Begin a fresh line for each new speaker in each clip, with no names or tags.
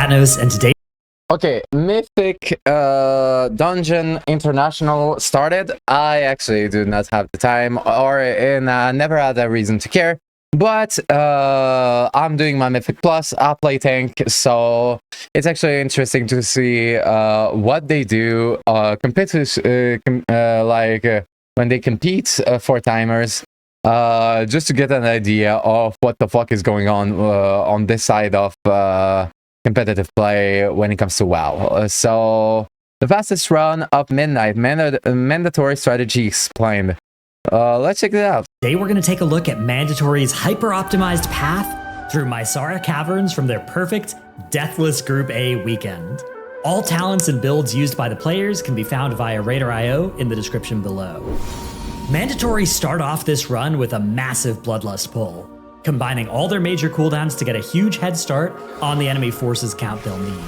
Jawnhto, and today.
Okay, Mythic Dungeon International started. I actually do not have the time or never had a reason to care. But I'm doing my Mythic Plus. I play tank, so it's actually interesting to see what they do compared to when they compete for timers. Just to get an idea of what the fuck is going on this side of competitive play when it comes to WoW. So the fastest run of midnight, mandatory strategy explained. Let's check it out.
Today we're going to take a look at Mandatory's hyper-optimized path through Mysara Caverns from their perfect Deathless Group A weekend. All talents and builds used by the players can be found via Raider.io in the description below. Mandatory start off this run with a massive Bloodlust pull, combining all their major cooldowns to get a huge head start on the enemy forces count they'll need.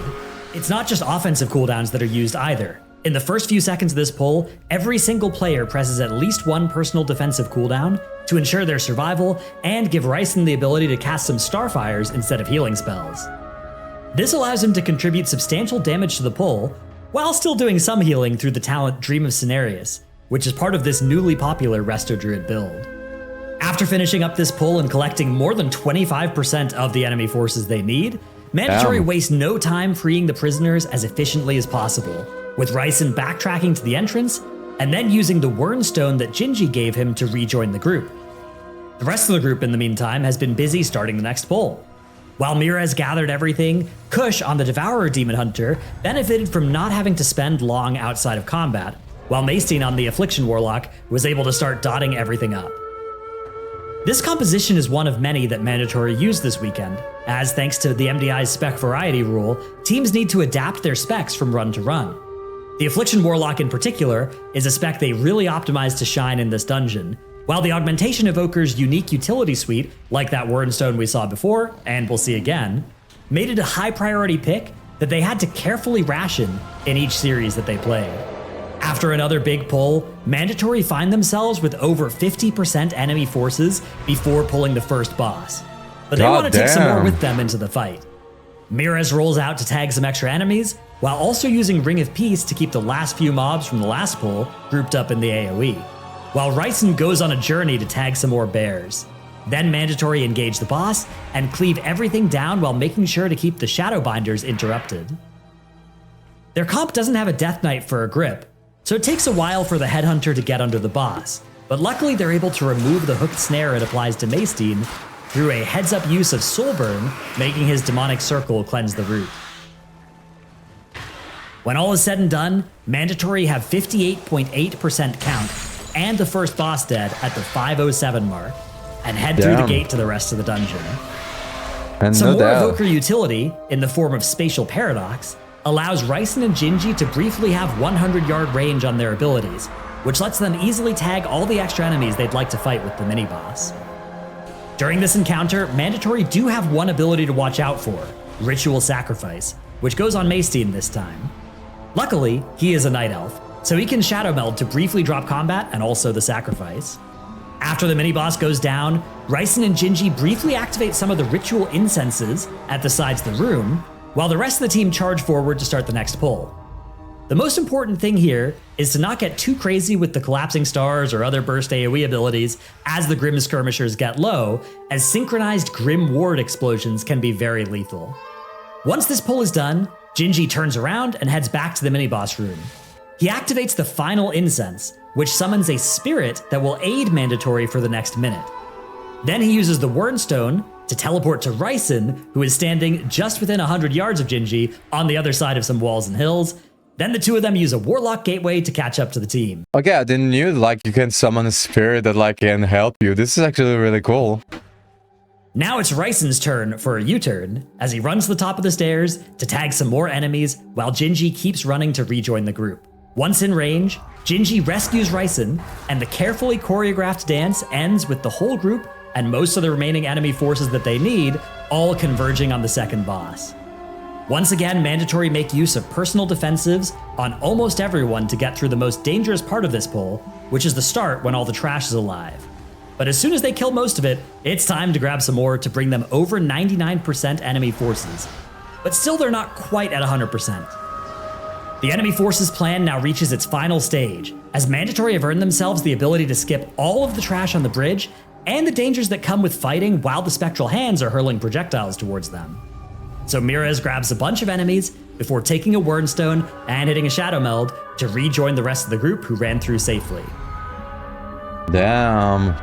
It's not just offensive cooldowns that are used either. In the first few seconds of this pull, every single player presses at least one personal defensive cooldown to ensure their survival and give Ryson the ability to cast some Starfires instead of healing spells. This allows him to contribute substantial damage to the pull, while still doing some healing through the talent Dream of Cenarius, which is part of this newly popular Resto Druid build. After finishing up this pull and collecting more than 25% of the enemy forces they need, Mandatory wastes no time freeing the prisoners as efficiently as possible, with Ryson backtracking to the entrance and then using the Wernstone that Jinji gave him to rejoin the group. The rest of the group, in the meantime, has been busy starting the next pull. While Mira has gathered everything, Kush on the Devourer Demon Hunter benefited from not having to spend long outside of combat, while Maestine on the Affliction Warlock was able to start dotting everything up. This composition is one of many that Mandatory used this weekend, as thanks to the MDI's spec variety rule, teams need to adapt their specs from run to run. The Affliction Warlock in particular is a spec they really optimized to shine in this dungeon, while the Augmentation Evoker's unique utility suite, like that Wernstone we saw before, and we'll see again, made it a high priority pick that they had to carefully ration in each series that they played. After another big pull, Mandatory find themselves with over 50% enemy forces before pulling the first boss. But they want to take some more with them into the fight. Mirez rolls out to tag some extra enemies, while also using Ring of Peace to keep the last few mobs from the last pull grouped up in the AoE, while Ryson goes on a journey to tag some more bears. Then Mandatory engage the boss and cleave everything down while making sure to keep the Shadowbinders interrupted. Their comp doesn't have a Death Knight for a grip, so it takes a while for the Headhunter to get under the boss, but luckily they're able to remove the hooked snare it applies to Maestine through a heads-up use of Soulburn, making his demonic circle cleanse the root. When all is said and done, Mandatory have 58.8% count and the first boss dead at the 507 mark, and head through the gate to the rest of the dungeon.
And
some more Evoker utility, in the form of Spatial Paradox, allows Ryson and Jinji to briefly have 100-yard range on their abilities, which lets them easily tag all the extra enemies they'd like to fight with the mini-boss. During this encounter, Mandatory do have one ability to watch out for, Ritual Sacrifice, which goes on Maestine this time. Luckily, he is a Night Elf, so he can Shadow Meld to briefly drop combat and also the Sacrifice. After the mini-boss goes down, Ryson and Jinji briefly activate some of the ritual incenses at the sides of the room, while the rest of the team charge forward to start the next pull. The most important thing here is to not get too crazy with the Collapsing Stars or other burst AoE abilities as the Grim Skirmishers get low, as synchronized Grim Ward explosions can be very lethal. Once this pull is done, Jinji turns around and heads back to the mini-boss room. He activates the final incense, which summons a spirit that will aid Mandatory for the next minute. Then he uses the Wernstone to teleport to Ryson, who is standing just within 100 yards of Jinji on the other side of some walls and hills. Then the two of them use a Warlock Gateway to catch up to the team.
Okay, I didn't knew you can summon a spirit that can help you. This is actually really cool.
Now it's Ryson's turn for a U-turn, as he runs to the top of the stairs to tag some more enemies while Jinji keeps running to rejoin the group. Once in range, Jinji rescues Ryson, and the carefully choreographed dance ends with the whole group and most of the remaining enemy forces that they need all converging on the second boss. Once again, Mandatory make use of personal defensives on almost everyone to get through the most dangerous part of this pull, which is the start when all the trash is alive. But as soon as they kill most of it, it's time to grab some more to bring them over 99% enemy forces. but still they're not quite at 100%. The enemy forces plan now reaches its final stage, as Mandatory have earned themselves the ability to skip all of the trash on the bridge and the dangers that come with fighting while the spectral hands are hurling projectiles towards them. So Mirez grabs a bunch of enemies before taking a Wernstone and hitting a Shadow Meld to rejoin the rest of the group who ran through safely.
Damn.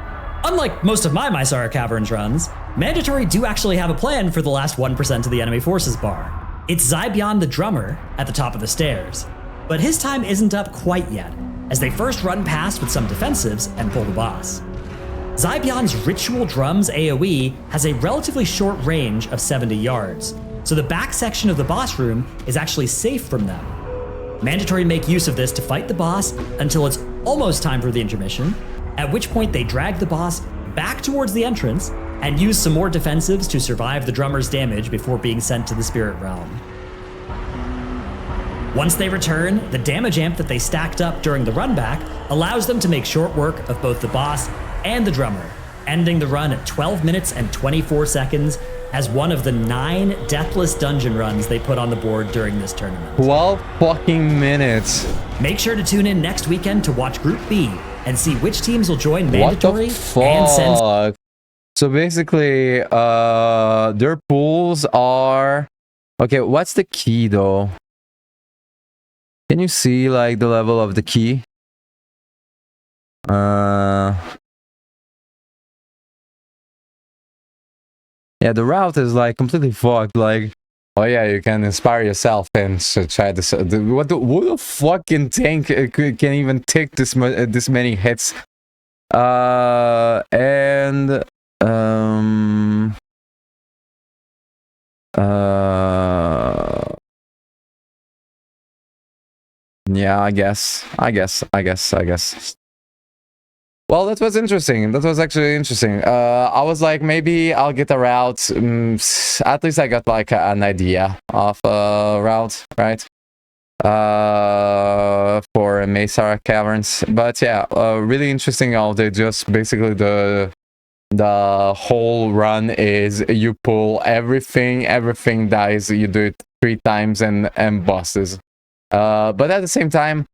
Unlike most of my Mysara Caverns runs, Mandatory do actually have a plan for the last 1% of the enemy forces bar. It's Zybion the drummer at the top of the stairs, but his time isn't up quite yet, as they first run past with some defensives and pull the boss. Zybion's Ritual Drums AoE has a relatively short range of 70 yards, so the back section of the boss room is actually safe from them. Mandatory make use of this to fight the boss until it's almost time for the intermission, at which point they drag the boss back towards the entrance and use some more defensives to survive the drummer's damage before being sent to the spirit realm. Once they return, the damage amp that they stacked up during the run back allows them to make short work of both the boss and the drummer, ending the run at 12 minutes and 24 seconds as one of the 9 deathless dungeon runs they put on the board during this tournament.
12 fucking minutes.
Make sure to tune in next weekend to watch Group B and see which teams will join Mandatory and send.
So basically, their pools are... Okay, what's the key though? Can you see like the level of the key? Yeah, the route is like completely fucked. Like, oh yeah, you can inspire yourself and try this. What the fucking tank can even take this many hits? Yeah, I guess. Well, that was interesting. That was actually interesting. I was like, maybe I'll get a route. At least I got like an idea of a route, right? For Mysara Caverns. But yeah, really interesting how they just basically the whole run is you pull everything dies, you do it 3 times and bosses. But at the same time,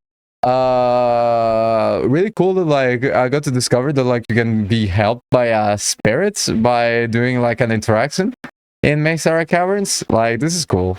really cool that like I got to discover that like you can be helped by spirits by doing like an interaction in Mysara Caverns. Like, this is cool.